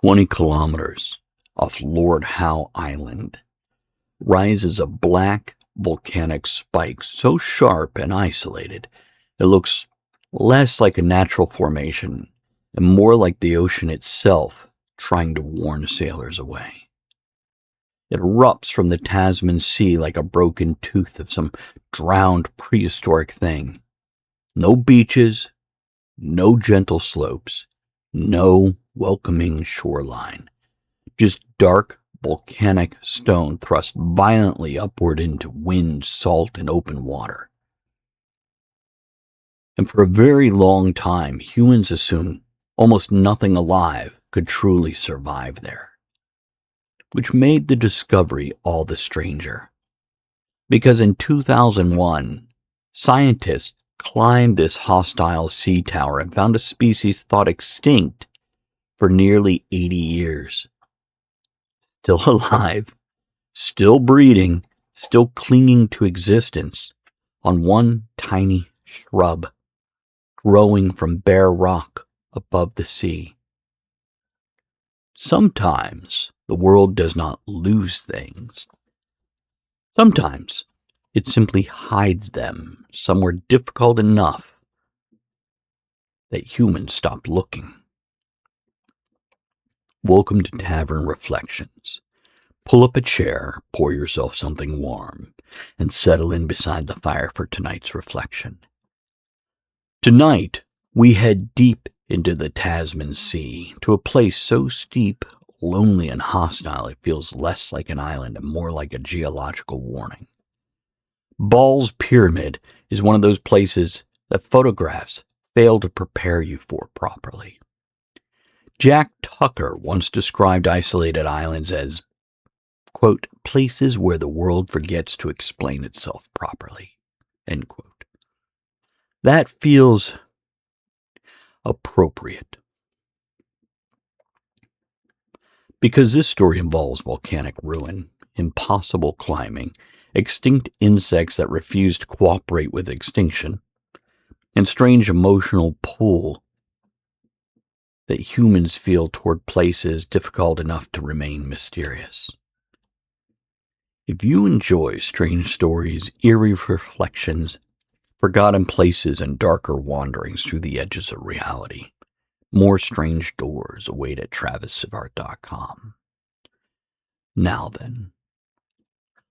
20 kilometers off Lord Howe Island rises a black volcanic spike so sharp and isolated it looks less like a natural formation and more like the ocean itself trying to warn sailors away. It erupts from the Tasman Sea like a broken tooth of some drowned prehistoric thing. No beaches, no gentle slopes, no welcoming shoreline. Just dark volcanic stone thrust violently upward into wind, salt, and open water. And for a very long time, humans assumed almost nothing alive could truly survive there, which made the discovery all the stranger. Because in 2001, scientists climbed this hostile sea tower and found a species thought extinct for nearly 80 years. Still alive, still breeding, still clinging to existence on one tiny shrub growing from bare rock above the sea. Sometimes the world does not lose things. Sometimes it simply hides them somewhere difficult enough that humans stop looking. Welcome to Tavern Reflections. Pull up a chair, pour yourself something warm, and settle in beside the fire for tonight's reflection. Tonight, we head deep into the Tasman Sea, to a place so steep, lonely, and hostile it feels less like an island and more like a geological warning. Ball's Pyramid is one of those places that photographs fail to prepare you for properly. Jack Tucker once described isolated islands as, quote, places where the world forgets to explain itself properly, end quote. That feels appropriate. Because this story involves volcanic ruin, impossible climbing, extinct insects that refuse to cooperate with extinction, and strange emotional pull that humans feel toward places difficult enough to remain mysterious. If you enjoy strange stories, eerie reflections, forgotten places, and darker wanderings through the edges of reality, more strange doors await at TravisSivart.com. Now then,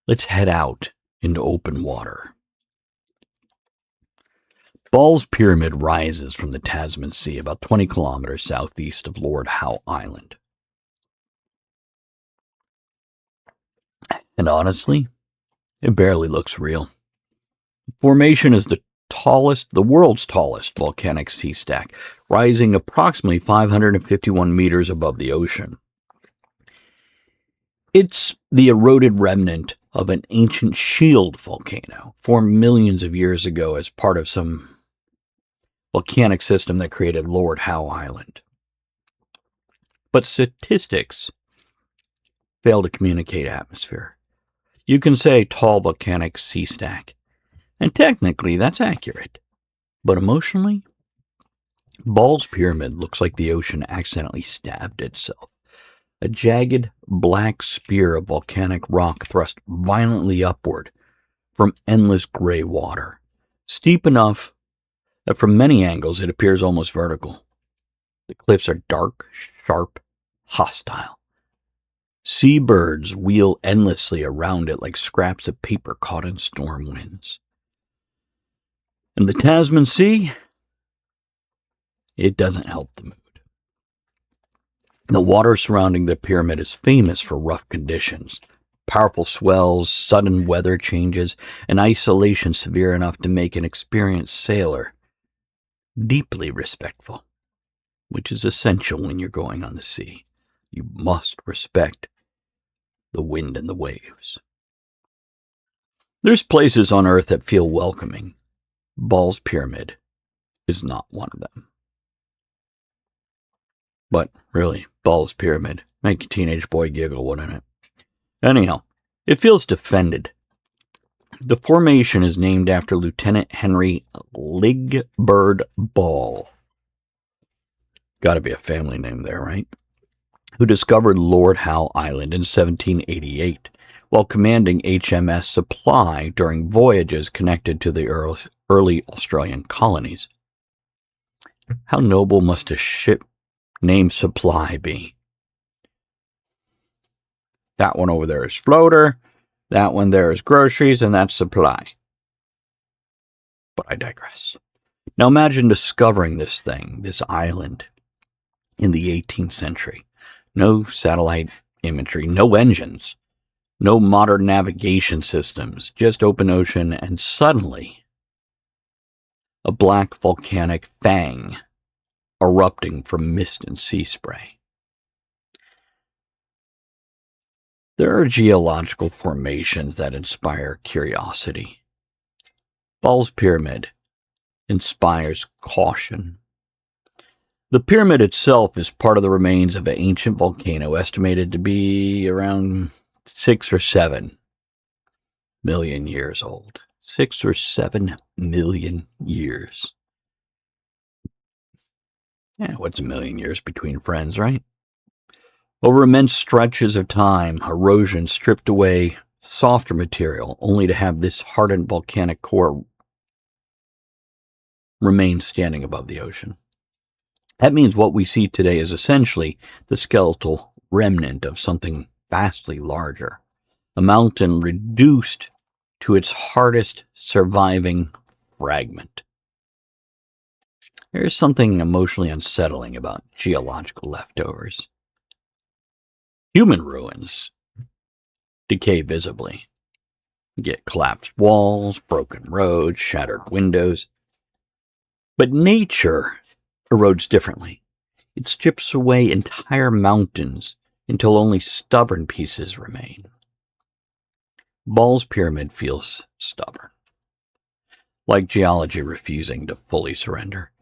let's head out into open water. Ball's Pyramid rises from the Tasman Sea about 20 kilometers southeast of Lord Howe Island. And honestly, it barely looks real. The formation is the world's tallest volcanic sea stack, rising approximately 551 meters above the ocean. It's the eroded remnant of an ancient shield volcano formed millions of years ago as part of some volcanic system that created Lord Howe Island. But statistics fail to communicate atmosphere. You can say tall volcanic sea stack, and technically that's accurate. But emotionally, Ball's Pyramid looks like the ocean accidentally stabbed itself. A jagged black spear of volcanic rock thrust violently upward from endless gray water, steep enough that from many angles it appears almost vertical. The cliffs are dark, sharp, hostile. Seabirds wheel endlessly around it like scraps of paper caught in storm winds. And the Tasman Sea, it doesn't help the mood. The water surrounding the pyramid is famous for rough conditions, powerful swells, sudden weather changes, and isolation severe enough to make an experienced sailor deeply respectful, which is essential when you're going on the sea. You must respect the wind and the waves. There's places on Earth that feel welcoming. Ball's Pyramid is not one of them. But really, Ball's Pyramid, make a teenage boy giggle, wouldn't it? Anyhow, it feels defended. The formation is named after Lieutenant Henry Ligbird Ball. Gotta be a family name there, right? who discovered Lord Howe Island in 1788 while commanding HMS Supply during voyages connected to the early Australian colonies. How noble must a ship named Supply be? That one over there is floater, that one there is groceries, and that's supply. But I digress. Now imagine discovering this thing, this island, in the 18th century. No satellite imagery, no engines, no modern navigation systems, just open ocean, and suddenly a black volcanic fang erupting from mist and sea spray. There are geological formations that inspire curiosity. Ball's Pyramid inspires caution. The pyramid itself is part of the remains of an ancient volcano estimated to be around 6 or 7 million years old. 6 or 7 million years. Yeah, what's a million years between friends, right? Over immense stretches of time, erosion stripped away softer material, only to have this hardened volcanic core remain standing above the ocean. That means what we see today is essentially the skeletal remnant of something vastly larger, a mountain reduced to its hardest surviving fragment. There is something emotionally unsettling about geological leftovers. Human ruins decay visibly. You get collapsed walls, broken roads, shattered windows. But nature erodes differently. It strips away entire mountains until only stubborn pieces remain. Ball's Pyramid feels stubborn, like geology refusing to fully surrender.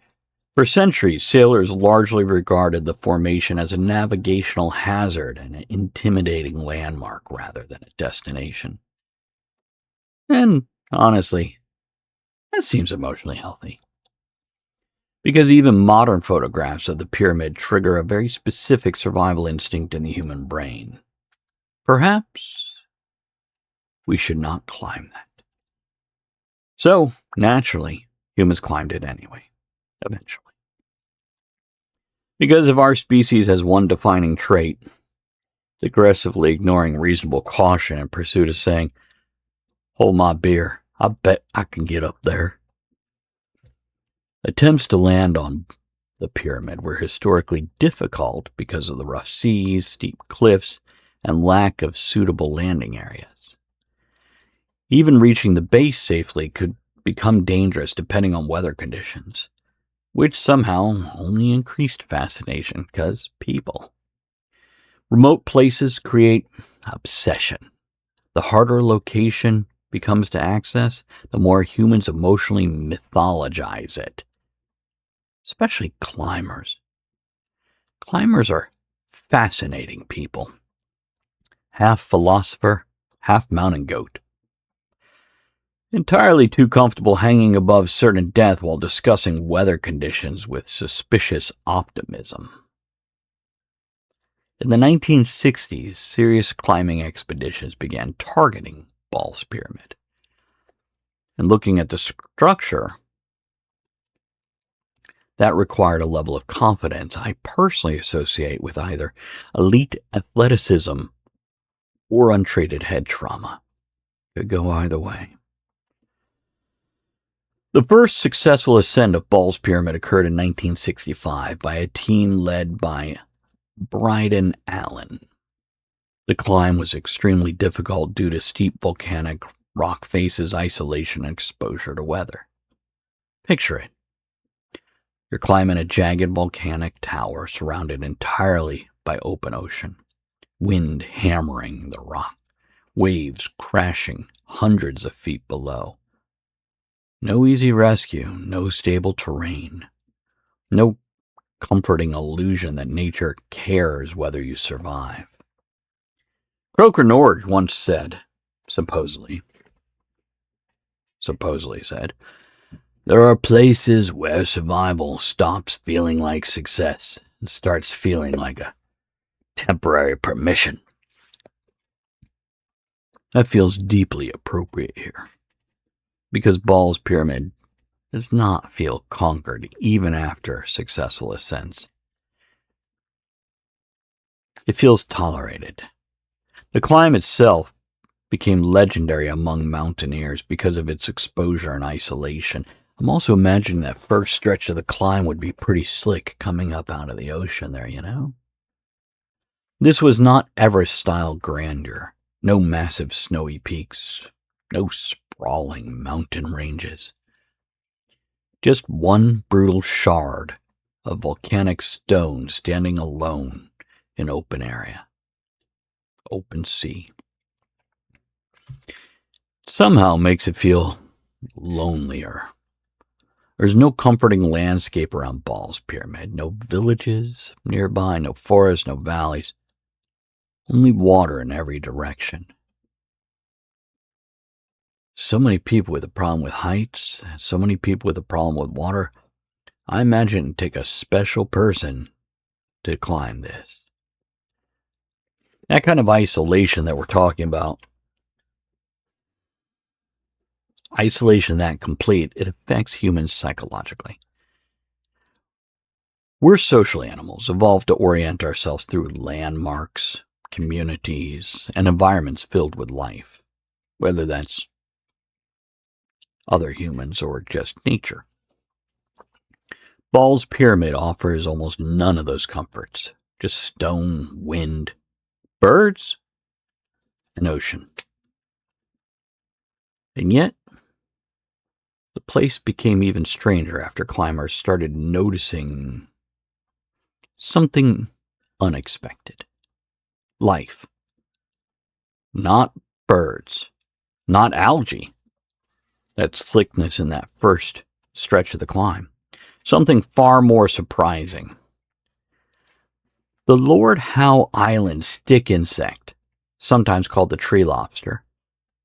For centuries, sailors largely regarded the formation as a navigational hazard and an intimidating landmark rather than a destination. And honestly, that seems emotionally healthy. Because even modern photographs of the pyramid trigger a very specific survival instinct in the human brain. Perhaps we should not climb that. So, naturally, humans climbed it anyway, eventually. Because if our species has one defining trait, it's aggressively ignoring reasonable caution in pursuit of saying, "Hold my beer, I bet I can get up there." Attempts to land on the pyramid were historically difficult because of the rough seas, steep cliffs, and lack of suitable landing areas. Even reaching the base safely could become dangerous depending on weather conditions, which somehow only increased fascination because people. Remote places create obsession. The harder a location becomes to access, the more humans emotionally mythologize it. Especially climbers. Climbers are fascinating people. Half philosopher, half mountain goat. Entirely too comfortable hanging above certain death while discussing weather conditions with suspicious optimism. In the 1960s, serious climbing expeditions began targeting Ball's Pyramid. And looking at the structure, that required a level of confidence I personally associate with either elite athleticism or untreated head trauma. Could go either way. The first successful ascent of Ball's Pyramid occurred in 1965 by a team led by Bryden Allen. The climb was extremely difficult due to steep volcanic rock faces, isolation, and exposure to weather. Picture it. You're climbing a jagged volcanic tower surrounded entirely by open ocean, wind hammering the rock, waves crashing hundreds of feet below. No easy rescue, no stable terrain, no comforting illusion that nature cares whether you survive. Croker Norge once said, supposedly said, "There are places where survival stops feeling like success and starts feeling like a Temporary permission. That feels deeply appropriate here, because Ball's Pyramid does not feel conquered even after successful ascents. It feels tolerated. The climb itself became legendary among mountaineers because of its exposure and isolation. I'm also imagining that first stretch of the climb would be pretty slick coming up out of the ocean there, you know? This was not Everest-style grandeur. No massive snowy peaks. No sprawling mountain ranges. Just one brutal shard of volcanic stone standing alone in open area. Open sea. Somehow makes it feel lonelier. There's no comforting landscape around Ball's Pyramid. No villages nearby, no forests, no valleys. Only water in every direction. So many people with a problem with heights, so many people with a problem with water. I imagine it'd take a special person to climb this. That kind of isolation that we're talking about, isolation that complete, it affects humans psychologically. We're social animals, evolved to orient ourselves through landmarks, communities, and environments filled with life, whether that's other humans or just nature. Ball's Pyramid offers almost none of those comforts, just stone, wind, birds, and ocean. And yet, the place became even stranger after climbers started noticing something unexpected. Life. Not birds. Not algae. That slickness in that first stretch of the climb. Something far more surprising. The Lord Howe Island stick insect, sometimes called the tree lobster,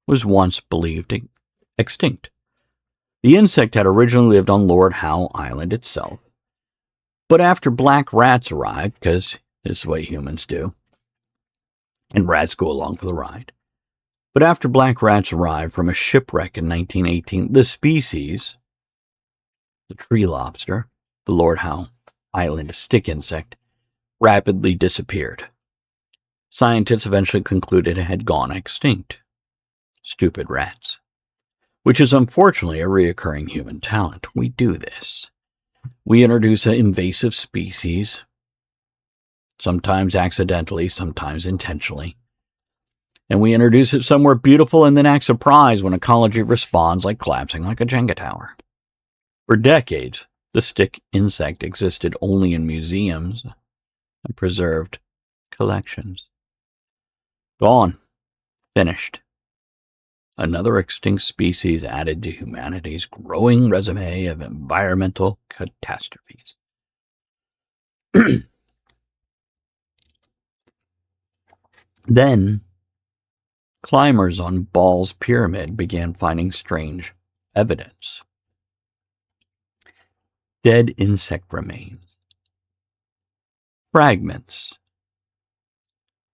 was once believed extinct. The insect had originally lived on Lord Howe Island itself, but after black rats arrived, because this is what humans do, and rats go along for the ride, but after black rats arrived from a shipwreck in 1918, the species, the tree lobster, the Lord Howe Island stick insect, rapidly disappeared. Scientists eventually concluded it had gone extinct. Stupid rats. Which is unfortunately a reoccurring human talent. We do this. We introduce an invasive species, sometimes accidentally, sometimes intentionally, and we introduce it somewhere beautiful and then act surprised when ecology responds like collapsing like a Jenga tower. For decades, the stick insect existed only in museums and preserved collections. Gone. Finished. Another extinct species added to humanity's growing resume of environmental catastrophes. Then, climbers on Ball's Pyramid began finding strange evidence. Dead insect remains. Fragments.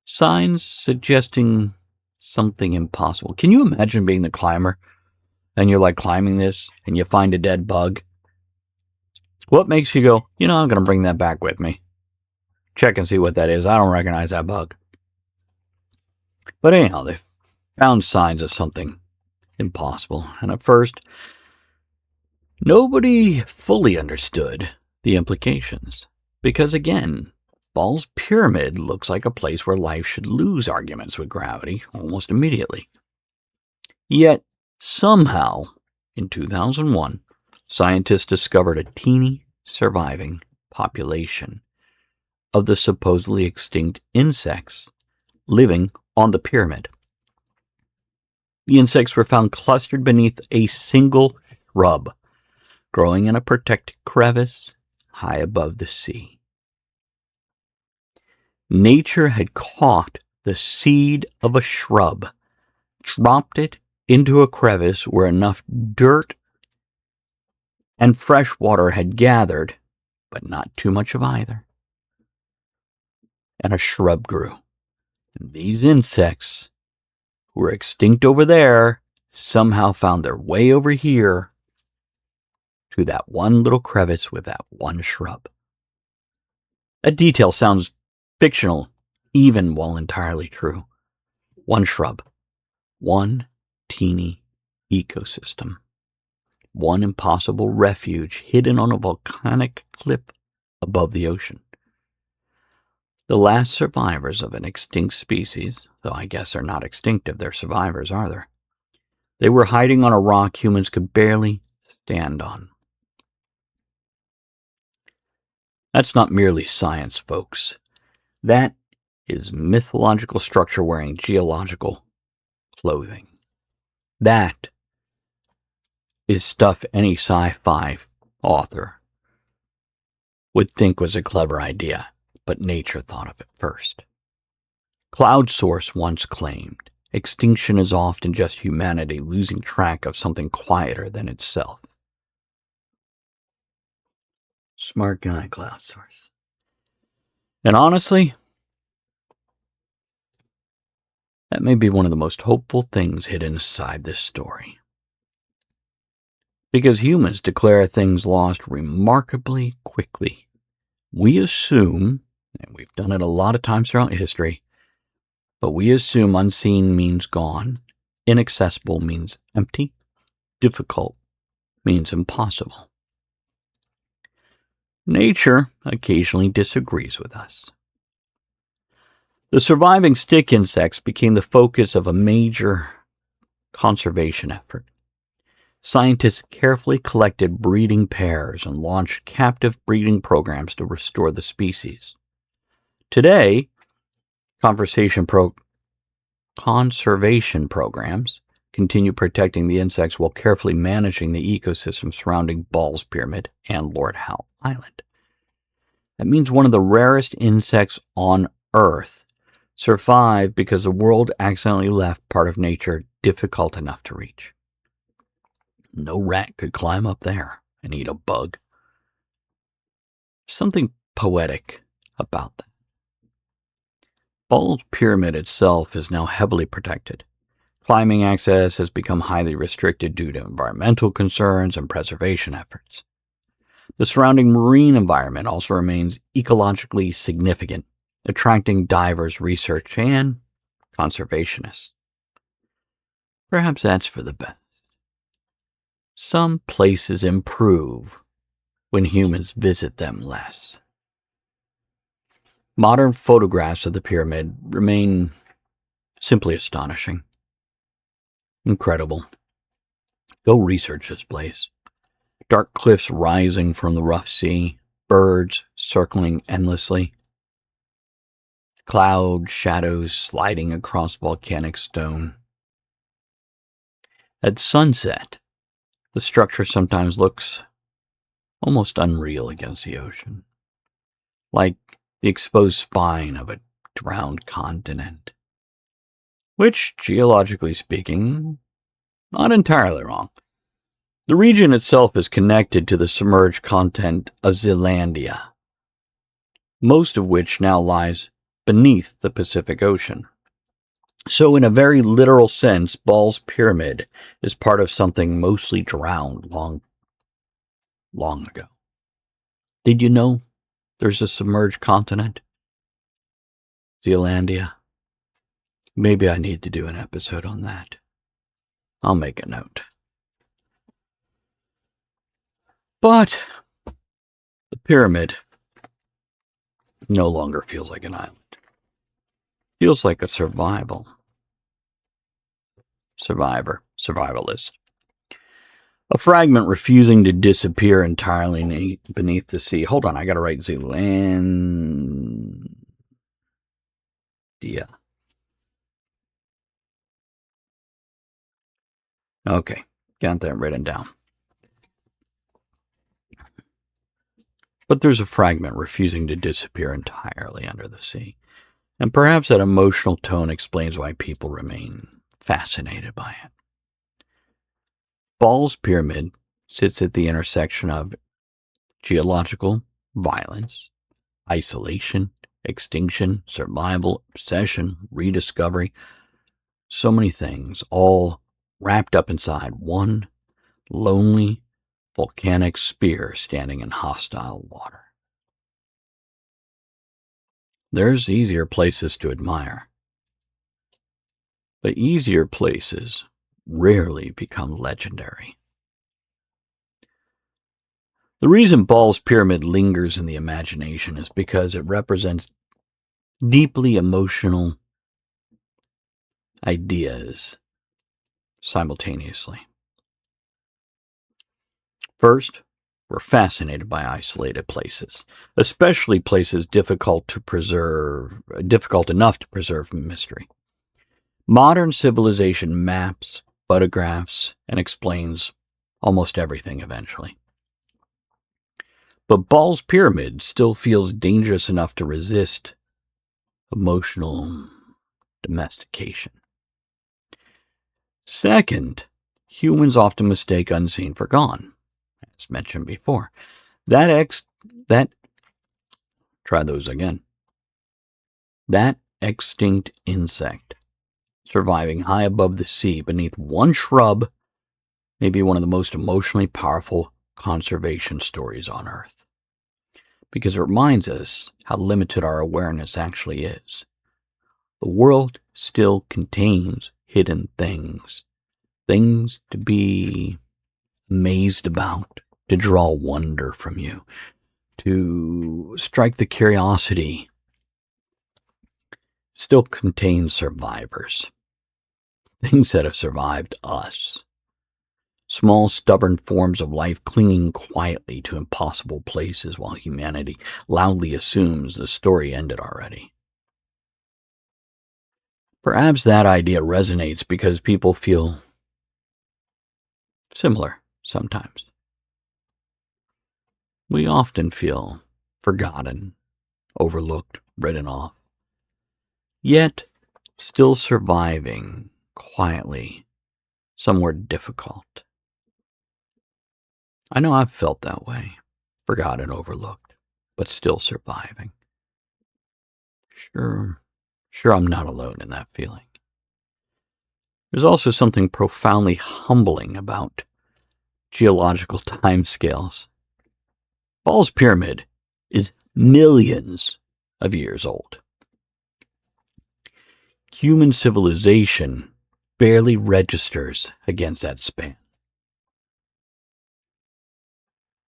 Signs suggesting something impossible. Can you imagine being the climber and you're like climbing this and you find a dead bug? What makes you go, I'm going to bring that back with me. Check and see what that is. I don't recognize that bug. But anyhow, they found signs of something impossible. And at first, nobody fully understood the implications. Because again, Ball's Pyramid looks like a place where life should lose arguments with gravity almost immediately. Yet, somehow, in 2001, scientists discovered a teeny surviving population of the supposedly extinct insects living on the pyramid. The insects were found clustered beneath a single shrub, growing in a protected crevice high above the sea. Nature had caught the seed of a shrub, dropped it into a crevice where enough dirt and fresh water had gathered, but not too much of either. and a shrub grew. And these insects, who were extinct over there, somehow found their way over here to that one little crevice with that one shrub. That detail sounds fictional, even while entirely true. One shrub, one teeny ecosystem, one impossible refuge hidden on a volcanic cliff above the ocean. The last survivors of an extinct species, though I guess they're not extinct if they're survivors, are there? They were hiding on a rock humans could barely stand on. That's not merely science, folks. That is mythological structure wearing geological clothing. That is stuff any sci-fi author would think was a clever idea, but nature thought of it first. Cloudsource once claimed, extinction is often just humanity losing track of something quieter than itself. Smart guy, Cloudsource. And honestly, that may be one of the most hopeful things hidden inside this story. Because humans declare things lost remarkably quickly. We assume, and we've done it a lot of times throughout history, but we assume unseen means gone, inaccessible means empty, difficult means impossible. Nature occasionally disagrees with us. The surviving stick insects became the focus of a major conservation effort. Scientists carefully collected breeding pairs and launched captive breeding programs to restore the species. Today, conservation programs continue protecting the insects while carefully managing the ecosystem surrounding Ball's Pyramid and Lord Howe Island. That means one of the rarest insects on Earth survived because the world accidentally left part of nature difficult enough to reach. No rat could climb up there and eat a bug. Something poetic about that. Ball's Pyramid itself is now heavily protected. Climbing access has become highly restricted due to environmental concerns and preservation efforts. The surrounding marine environment also remains ecologically significant, attracting divers, research, and conservationists. Perhaps that's for the best. Some places improve when humans visit them less. Modern photographs of the pyramid remain simply astonishing. Incredible. Go research this place. Dark cliffs rising from the rough sea, birds circling endlessly, cloud shadows sliding across volcanic stone. At sunset, the structure sometimes looks almost unreal against the ocean, like the exposed spine of a drowned continent. Which, geologically speaking, not entirely wrong. The region itself is connected to the submerged continent of Zealandia, most of which now lies beneath the Pacific Ocean. So in a very literal sense, Ball's Pyramid is part of something mostly drowned long ago. Did you know there's a submerged continent? Zealandia? Maybe I need to do an episode on that. I'll make a note. But the pyramid no longer feels like an island. It feels like a survivalist. A fragment refusing to disappear entirely beneath the sea. Hold on, I gotta write Zealandia. Okay, got that written down. But there's a fragment refusing to disappear entirely under the sea. And perhaps that emotional tone explains why people remain fascinated by it. Ball's Pyramid sits at the intersection of geological violence, isolation, extinction, survival, obsession, rediscovery. So many things, all wrapped up inside one lonely volcanic spear standing in hostile water. There's easier places to admire, but easier places rarely become legendary. The reason Ball's Pyramid lingers in the imagination is because it represents deeply emotional ideas simultaneously. First, we're fascinated by isolated places, especially places difficult enough to preserve mystery. Modern civilization maps, photographs, and explains almost everything eventually. But Ball's Pyramid still feels dangerous enough to resist emotional domestication. Second, humans often mistake unseen for gone, as mentioned before. That extinct insect surviving high above the sea beneath one shrub may be one of the most emotionally powerful conservation stories on Earth, because it reminds us how limited our awareness actually is. The world still contains hidden things to be amazed about, to draw wonder from you, to strike the curiosity. Still contains survivors, things that have survived us. Small, stubborn forms of life clinging quietly to impossible places while humanity loudly assumes the story ended already. Perhaps that idea resonates because people feel similar sometimes. We often feel forgotten, overlooked, written off, yet still surviving quietly somewhere difficult. I know I've felt that way, forgotten, overlooked, but still surviving. Sure, I'm not alone in that feeling. There's also something profoundly humbling about geological timescales. Ball's Pyramid is millions of years old. Human civilization barely registers against that span.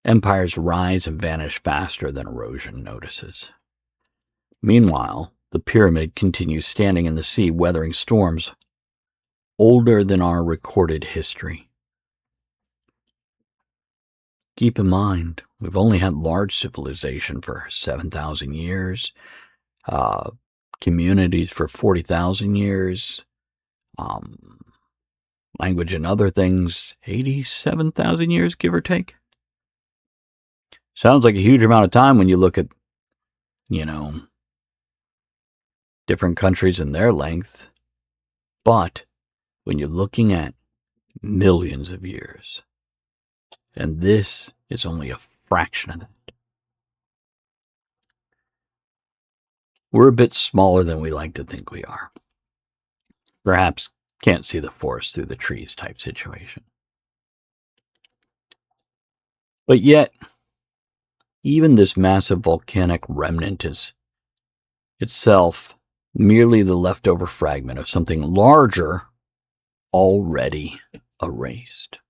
Empires rise and vanish faster than erosion notices. Meanwhile, the pyramid continues standing in the sea, weathering storms older than our recorded history. Keep in mind, we've only had large civilization for 7,000 years, communities for 40,000 years, language and other things, 87,000 years, give or take. Sounds like a huge amount of time when you look at, different countries and their length. But when you're looking at millions of years, and this is only a fraction of that, we're a bit smaller than we like to think we are. Perhaps can't see the forest through the trees type situation. But yet, even this massive volcanic remnant is itself merely the leftover fragment of something larger already erased.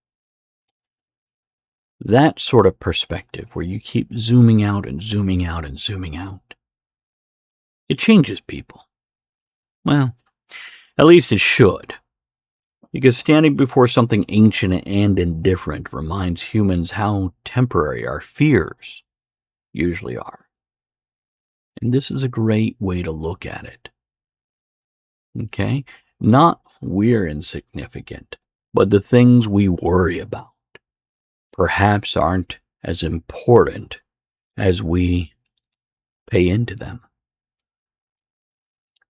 That sort of perspective where you keep zooming out and zooming out and zooming out, it changes people. Well, at least it should. Because standing before something ancient and indifferent reminds humans how temporary our fears usually are. And this is a great way to look at it. Okay? Not we're insignificant, but the things we worry about perhaps aren't as important as we pay into them.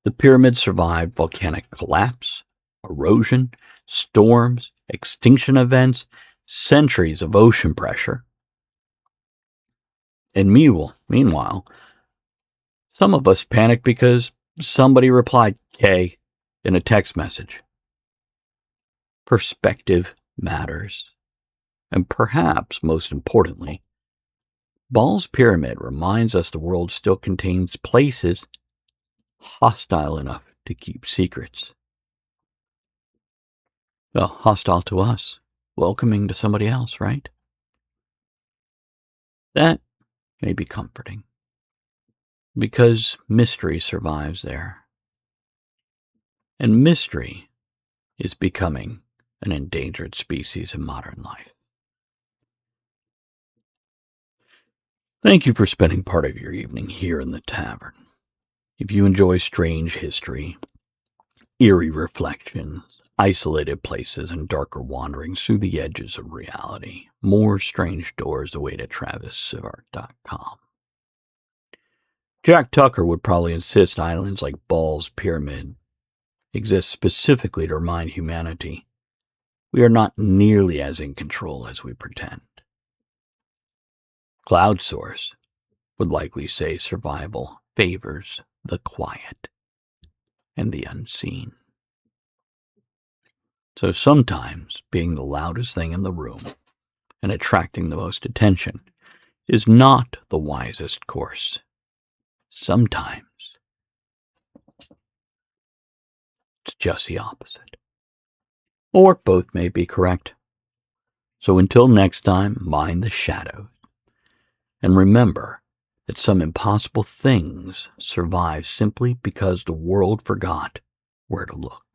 The pyramids survived volcanic collapse, erosion, storms, extinction events, centuries of ocean pressure. And meanwhile, Some of us panic because somebody replied K in a text message. Perspective matters. And perhaps most importantly, Ball's Pyramid reminds us the world still contains places hostile enough to keep secrets. Well, hostile to us, welcoming to somebody else, right? That may be comforting, because mystery survives there. And mystery is becoming an endangered species in modern life. Thank you for spending part of your evening here in the tavern. If you enjoy strange history, eerie reflections, isolated places, and darker wanderings through the edges of reality, more strange doors await at TravisSivart.com. Jack Tucker would probably insist islands like Ball's Pyramid exist specifically to remind humanity we are not nearly as in control as we pretend. Cloud Source would likely say survival favors the quiet and the unseen. So sometimes being the loudest thing in the room and attracting the most attention is not the wisest course. Sometimes it's just the opposite. Or both may be correct. So until next time, mind the shadows. And remember that some impossible things survive simply because the world forgot where to look.